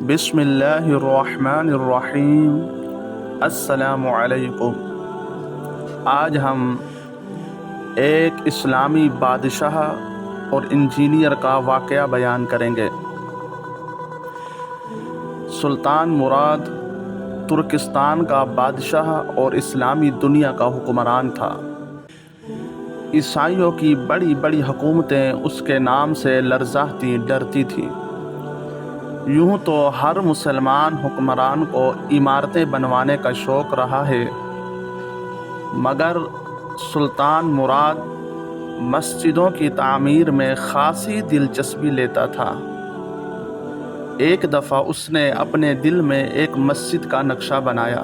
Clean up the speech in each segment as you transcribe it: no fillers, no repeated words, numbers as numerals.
بسم اللہ الرحمن الرحیم۔ السلام علیکم۔ آج ہم ایک اسلامی بادشاہ اور انجینئر کا واقعہ بیان کریں گے۔ سلطان مراد ترکستان کا بادشاہ اور اسلامی دنیا کا حکمران تھا۔ عیسائیوں کی بڑی بڑی حکومتیں اس کے نام سے لرزاتی ڈرتی تھیں۔ یوں تو ہر مسلمان حکمران کو عمارتیں بنوانے کا شوق رہا ہے، مگر سلطان مراد مسجدوں کی تعمیر میں خاصی دلچسپی لیتا تھا۔ ایک دفعہ اس نے اپنے دل میں ایک مسجد کا نقشہ بنایا۔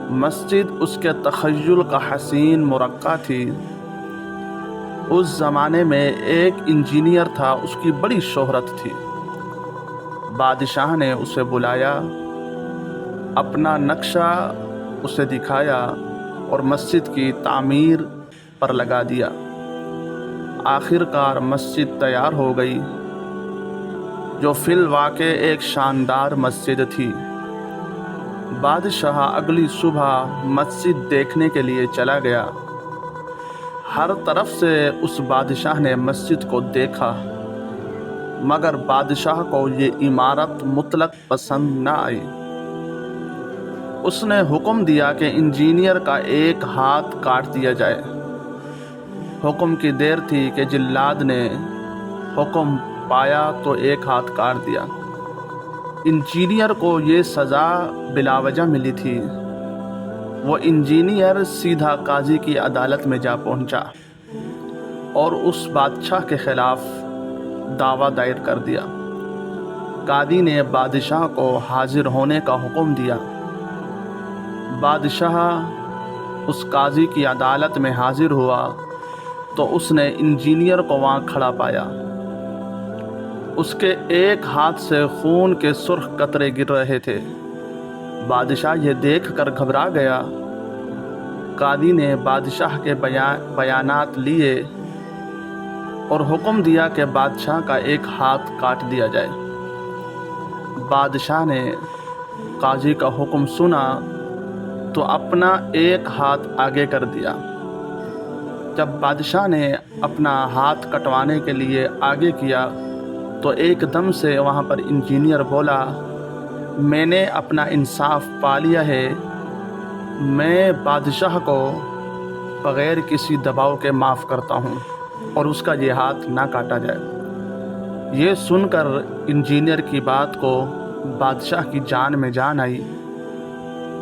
مسجد اس کے تخیل کا حسین مرقع تھی۔ اس زمانے میں ایک انجینئر تھا، اس کی بڑی شہرت تھی۔ بادشاہ نے اسے بلایا، اپنا نقشہ اسے دکھایا اور مسجد کی تعمیر پر لگا دیا۔ آخرکار مسجد تیار ہو گئی، جو فی الواقع ایک شاندار مسجد تھی۔ بادشاہ اگلی صبح مسجد دیکھنے کے لیے چلا گیا۔ ہر طرف سے اس بادشاہ نے مسجد کو دیکھا، مگر بادشاہ کو یہ عمارت مطلق پسند نہ آئی۔ اس نے حکم دیا کہ انجینئر کا ایک ہاتھ کاٹ دیا جائے۔ حکم کی دیر تھی کہ جلاد نے حکم پایا تو ایک ہاتھ کاٹ دیا۔ انجینئر کو یہ سزا بلا وجہ ملی تھی۔ وہ انجینئر سیدھا قاضی کی عدالت میں جا پہنچا اور اس بادشاہ کے خلاف دعویٰ دائر کر دیا۔ قاضی نے بادشاہ کو حاضر ہونے کا حکم دیا۔ بادشاہ اس قاضی کی عدالت میں حاضر ہوا تو اس نے انجینئر کو وہاں کھڑا پایا۔ اس کے ایک ہاتھ سے خون کے سرخ قطرے گر رہے تھے۔ بادشاہ یہ دیکھ کر گھبرا گیا۔ قاضی نے بادشاہ کے بیانات لیے اور حکم دیا کہ بادشاہ کا ایک ہاتھ کاٹ دیا جائے۔ بادشاہ نے قاضی کا حکم سنا تو اپنا ایک ہاتھ آگے کر دیا۔ جب بادشاہ نے اپنا ہاتھ کٹوانے کے لیے آگے کیا تو ایک دم سے وہاں پر انجینئر بولا، میں نے اپنا انصاف پا لیا ہے، میں بادشاہ کو بغیر کسی دباؤ کے معاف کرتا ہوں اور اس کا یہ ہاتھ نہ کاٹا جائے۔ یہ سن کر انجینئر کی بات کو بادشاہ کی جان میں جان آئی۔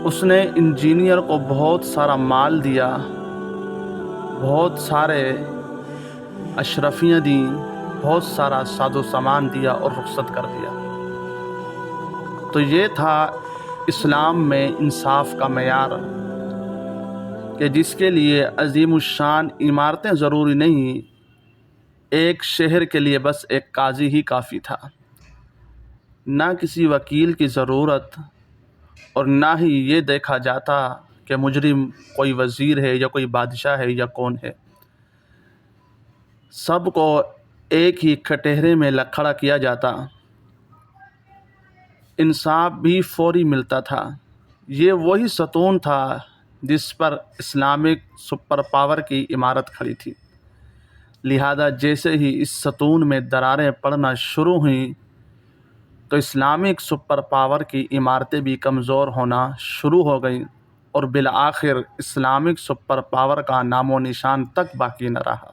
اس نے انجینئر کو بہت سارا مال دیا، بہت سارے اشرفیاں دیں، بہت سارا ساز و سامان دیا اور رخصت کر دیا۔ تو یہ تھا اسلام میں انصاف کا معیار، کہ جس کے لیے عظیم الشان عمارتیں ضروری نہیں، ایک شہر کے لیے بس ایک قاضی ہی کافی تھا۔ نہ کسی وکیل کی ضرورت اور نہ ہی یہ دیکھا جاتا کہ مجرم کوئی وزیر ہے یا کوئی بادشاہ ہے یا کون ہے۔ سب کو ایک ہی کٹہرے میں کھڑا کیا جاتا، انصاف بھی فوری ملتا تھا۔ یہ وہی ستون تھا جس پر اسلامک سپر پاور کی عمارت کھڑی تھی۔ لہذا جیسے ہی اس ستون میں دراریں پڑنا شروع ہوئیں تو اسلامک سپر پاور کی عمارتیں بھی کمزور ہونا شروع ہو گئیں اور بالآخر اسلامک سپر پاور کا نام و نشان تک باقی نہ رہا۔